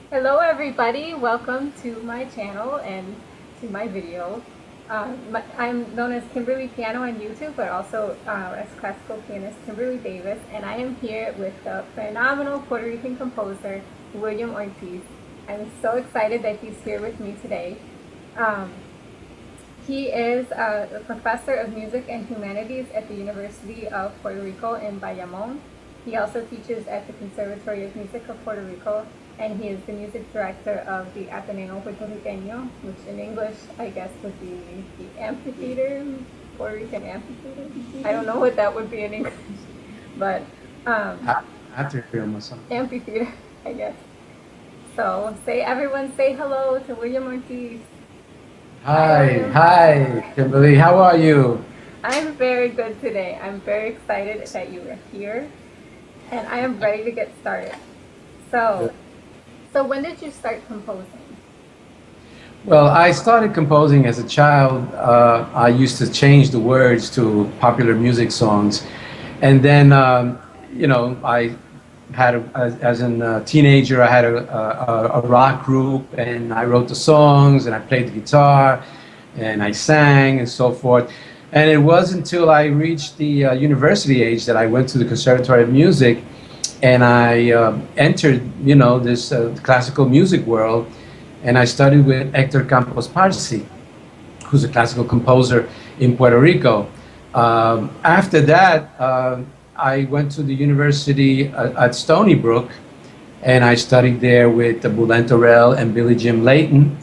Hello everybody, welcome to my channel and to my video. I'm known as Kimberly Piano on YouTube, but also as classical pianist Kimberly Davis, and I am here with the phenomenal Puerto Rican composer William Ortiz. I'm so excited that he's here with me today. He is a professor of music and humanities at the University of Puerto Rico in Bayamón. He also teaches at the Conservatory of Music of Puerto Rico, and he is the music director of the Ateneo Puertorriqueño, which in English, I guess, would be the amphitheater, Puerto Rican amphitheater. I don't know what that would be in English, but amphitheater, I guess. So everyone say hello to William Ortiz. Hi, Kimberly. How are you? I'm very good today. I'm very excited that you are here, and I am ready to get started. So when did you start composing? Well, I started composing as a child. I used to change the words to popular music songs, and then I had as a teenager I had a rock group, and I wrote the songs, and I played the guitar, and I sang, and so forth. And it wasn't until I reached the university age that I went to the Conservatory of Music, and I entered, this classical music world, and I studied with Héctor Campos Parsi, who's a classical composer in Puerto Rico. After that, I went to the university at Stony Brook, and I studied there with Bulent Orell and Billy Jim Layton.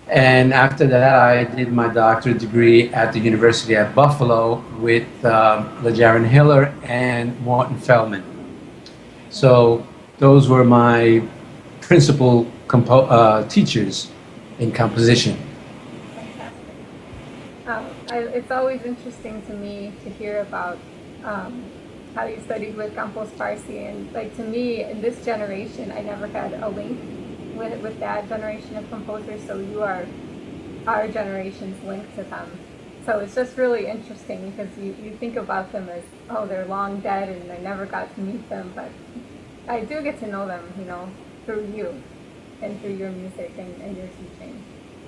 And after that, I did my doctorate degree at the University at Buffalo with LeJaron Hiller and Morton Feldman. So those were my principal teachers in composition. It's always interesting to me to hear about how you studied with Campos Parsi, and like to me, in this generation, I never had a link with that generation of composers, so you are our generation's link to them. So it's just really interesting because you think about them as, oh, they're long dead and I never got to meet them, but I do get to know them, through you and through your music and your teaching.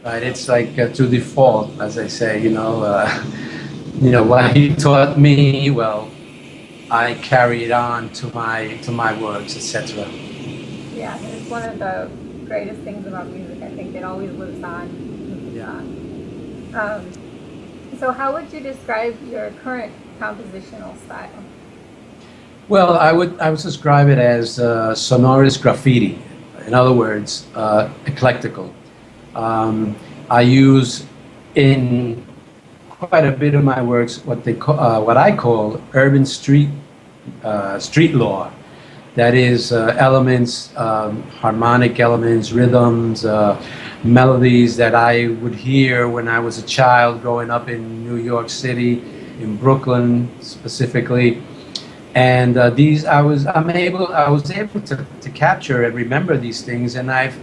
Right, it's like to default, as I say, what he taught me, well, I carry it on to my works, etc. Yeah, it's one of the greatest things about music. I think it always lives on. So how would you describe your current compositional style? Well, I would describe it as sonorous graffiti. In other words, eclectical. I use in quite a bit of my works what I call urban street law. That is elements, harmonic elements, rhythms, melodies that I would hear when I was a child growing up in New York City, in Brooklyn specifically. And I was able to capture and remember these things, and I've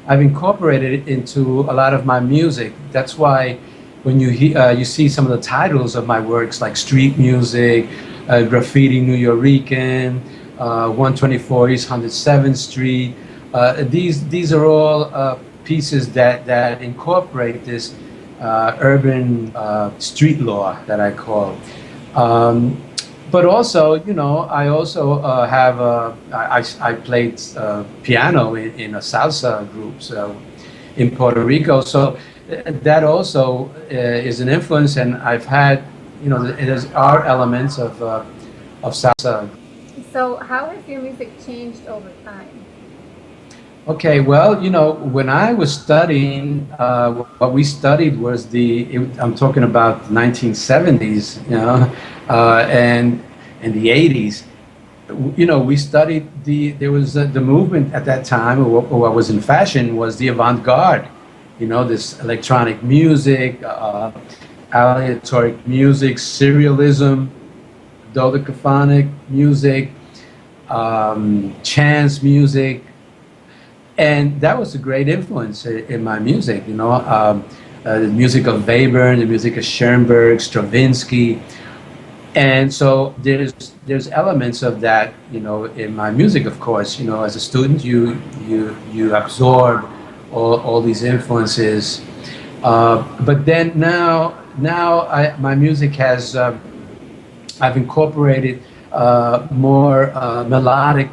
incorporated it into a lot of my music. That's why when you see some of the titles of my works, like Street Music, Graffiti New Rican, 124 East 107th Street, these are all pieces that incorporate this urban street law that I call. But also, I also I played piano in a salsa group in Puerto Rico. So that also is an influence, and I've had, there's are elements of salsa. So how has your music changed over time? Okay, well, when I was studying, what we studied was I'm talking about 1970s, and the 80s. We studied there was the movement at that time, or what was in fashion was the avant-garde, this electronic music, aleatoric music, serialism, dodecaphonic music, chance music. And that was a great influence in my music, the music of Webern, the music of Schoenberg, Stravinsky. And so there's elements of that, you know, in my music, of course. You know, as a student, you absorb all these influences. But then now my music has I've incorporated more melodic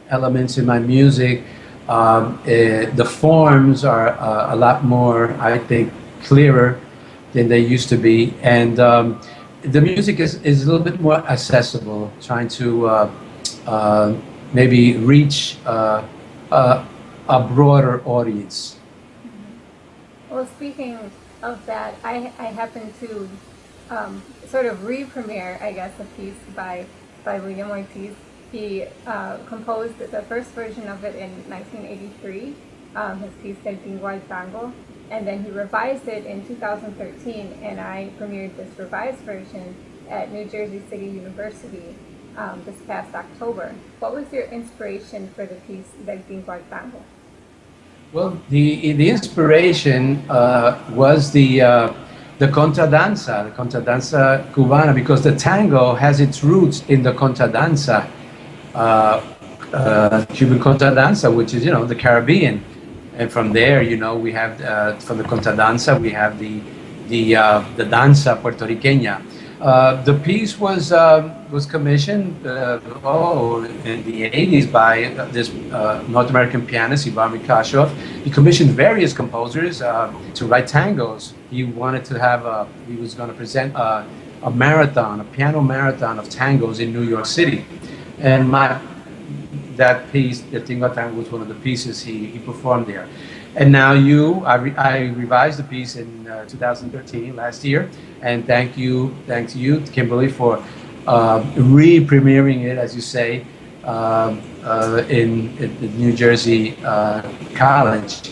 elements in my music. The forms are a lot more, I think, clearer than they used to be, and the music is a little bit more accessible, trying to maybe reach a broader audience. Well, speaking of that, I happened to sort of re-premiere, I guess, a piece by William Ortiz. He composed the first version of it in 1983, his piece Del Tango, and then he revised it in 2013, and I premiered this revised version at New Jersey City University this past October. What was your inspiration for the piece Del Tango? Well, the inspiration was the contradanza cubana, because the tango has its roots in the contradanza, Cuban contradanza, which is, you know, the Caribbean. And from there, you know, we have from the contradanza, we have the danza puertorriqueña. The piece was commissioned in the 80s by this North American pianist Ivan Mikashov. He commissioned various composers to write tangos. He wanted to have he was going to present a marathon, a piano marathon of tangos in New York City, and that piece, the Tingo Tango, was one of the pieces he performed there. And now I revised the piece in 2013, last year, and thanks to you, Kimberly, for re-premiering it, as you say, in New Jersey College.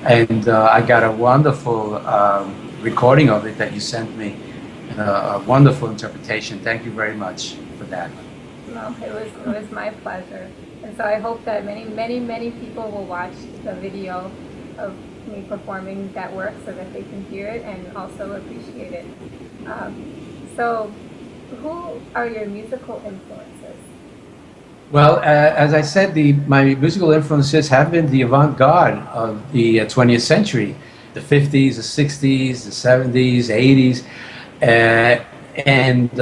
And I got a wonderful recording of it that you sent me, a wonderful interpretation. Thank you very much for that. No, it was my pleasure. And so I hope that many people will watch the video of me performing that work so that they can hear it and also appreciate it. So who are your musical influences? Well, as I said, my musical influences have been the avant-garde of the 20th century, the 50s, the 60s, the 70s, 80s, and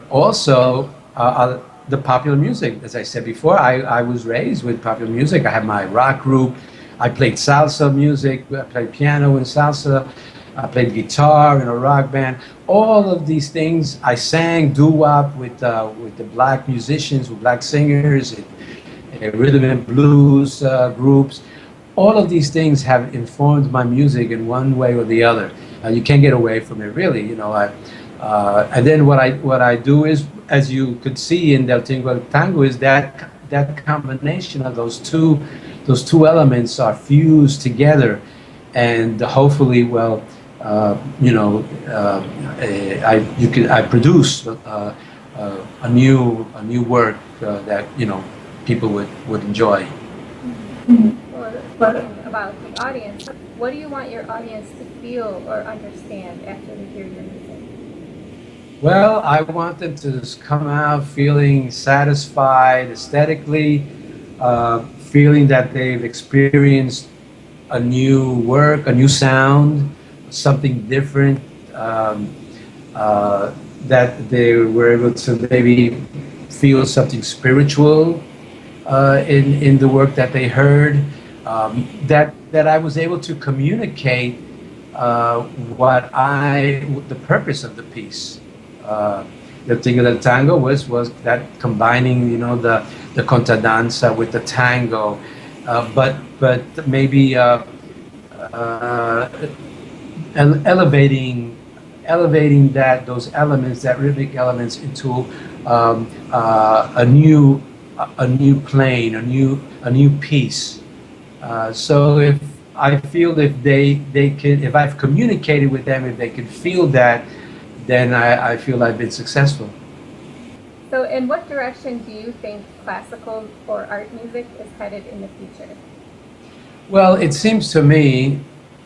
also the popular music. As I said before, I was raised with popular music. I had my rock group. I played salsa music. I played piano in salsa. I played guitar in a rock band. All of these things. I sang doo-wop with the black musicians, with black singers, rhythm and blues groups. All of these things have informed my music in one way or the other. You can't get away from it, really. You know, and then what I do is, as you could see in Del Tango, is that combination of those two elements are fused together, and hopefully, well, you know, I produce a new work that, you know, people would enjoy. Well, speaking about the audience, what do you want your audience to feel or understand after they hear your music? Well, I want them to come out feeling satisfied aesthetically, feeling that they've experienced a new work, a new sound, something different, that they were able to maybe feel something spiritual in the work that they heard, that I was able to communicate the purpose of the piece. The Tingo del Tango was that combining, you know, the contradanza with the tango, but maybe elevating those elements, that rhythmic elements, into a new plane, a new piece. So if I've communicated with them, if they can feel that, then I feel I've been successful. So in what direction do you think classical or art music is headed in the future? Well, it seems to me,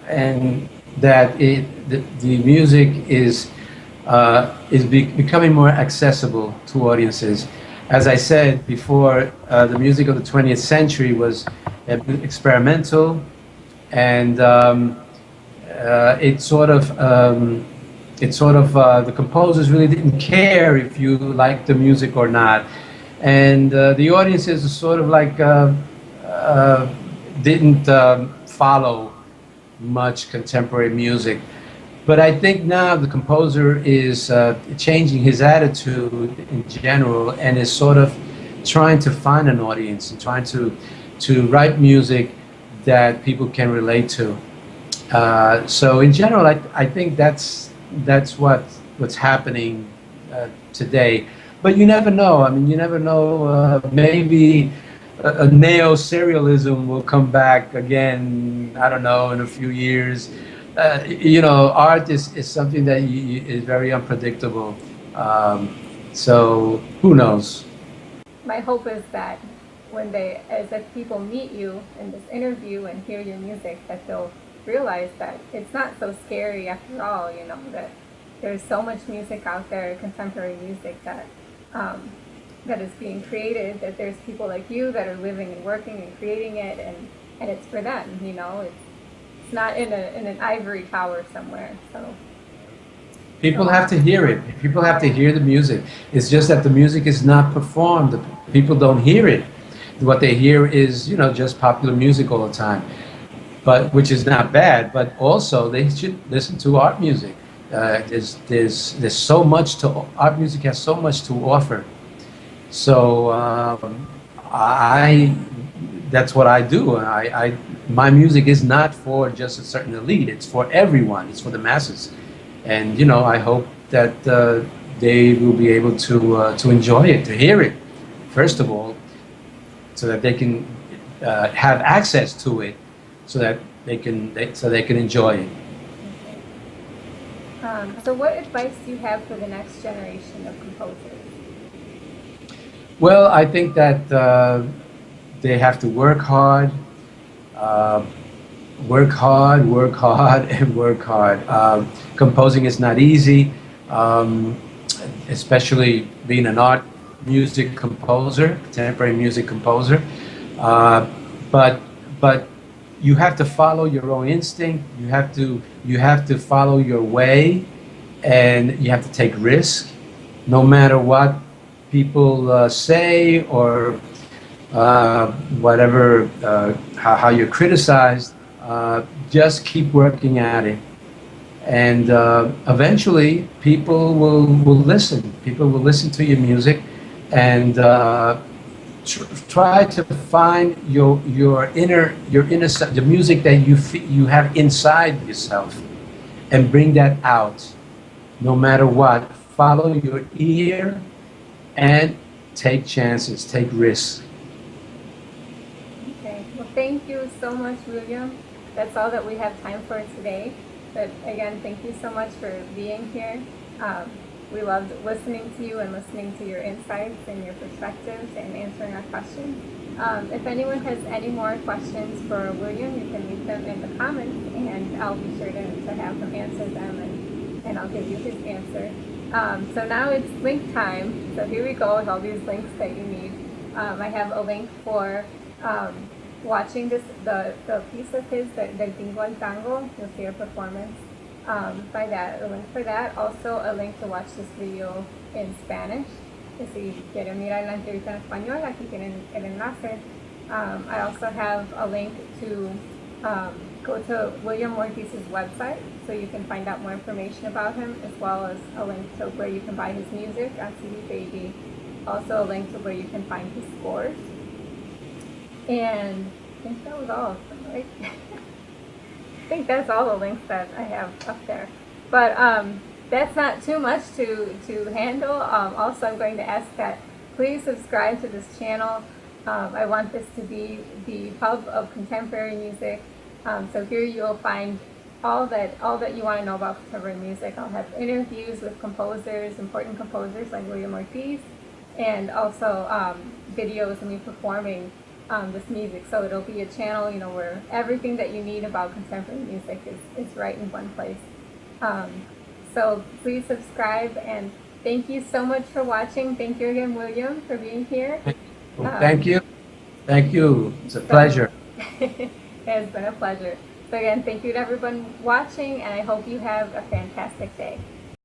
and that the music is becoming more accessible to audiences. As I said before, the music of the 20th century was experimental, and the composers really didn't care if you liked the music or not, and the audiences sort of like didn't follow much contemporary music. But I think now the composer is changing his attitude in general, and is sort of trying to find an audience and trying to write music that people can relate to. So in general, I think that's what's happening today. But you never know. I mean, you never know. Maybe a neo-serialism will come back again. I don't know, in a few years. You know, art is something that is very unpredictable. So who knows? My hope is that as people meet you in this interview and hear your music, that they'll realize that it's not so scary after all. You know, that there's so much music out there, contemporary music that is being created. That there's people like you that are living and working and creating it, and it's for them. You know, it's not in an ivory tower somewhere. So people have to hear it. People have to hear the music. It's just that the music is not performed. The people don't hear it. What they hear is, you know, just popular music all the time, but which is not bad. But also they should listen to art music. There's so much to art music has so much to offer. So that's what I do. My music is not for just a certain elite. It's for everyone. It's for the masses. And you know, I hope that they will be able to enjoy it, to hear it, first of all, so that they can have access to it, so that they can enjoy it. So what advice do you have for the next generation of composers? Well, I think that they have to work hard, work hard, work hard, and work hard. Composing is not easy, especially being an art music composer, contemporary music composer. But you have to follow your own instinct. You have to follow your way, and you have to take risk, no matter what people say or whatever, how you're criticized. Just keep working at it, and eventually people will listen. People will listen to your music, and try to find your inner the music that you have inside yourself, and bring that out, no matter what. Follow your ear, and take chances, take risks. Okay. Well, thank you so much, William. That's all that we have time for today. But again, thank you so much for being here. We loved listening to you and listening to your insights and your perspectives and answering our questions. If anyone has any more questions for William, you can leave them in the comments, and I'll be sure to have him answer them, and I'll give you his answer. So now it's link time. So here we go with all these links that you need. I have a link for watching the piece of his, the Tingo el Tango. You'll see a performance by that, a link for that. Also a link to watch this video in Spanish. Si quieren mirar la entrevista en español, aquí tienen el enlace. I also have a link to go to William Ortiz's website, so you can find out more information about him, as well as a link to where you can buy his music on CD Baby. Also a link to where you can find his scores. And I think that was all of them, right? I think that's all the links that I have up there. But that's not too much to handle. Also, I'm going to ask that please subscribe to this channel. I want this to be the hub of contemporary music. So here you'll find all that you want to know about contemporary music. I'll have interviews with composers, important composers like William Ortiz, and also videos of me performing this music. So it'll be a channel, you know, where everything that you need about contemporary music is right in one place. So please subscribe, and thank you so much for watching. Thank you again, William, for being here. Thank you. Thank you. It's a pleasure. It has been a pleasure. So again, thank you to everyone watching, and I hope you have a fantastic day.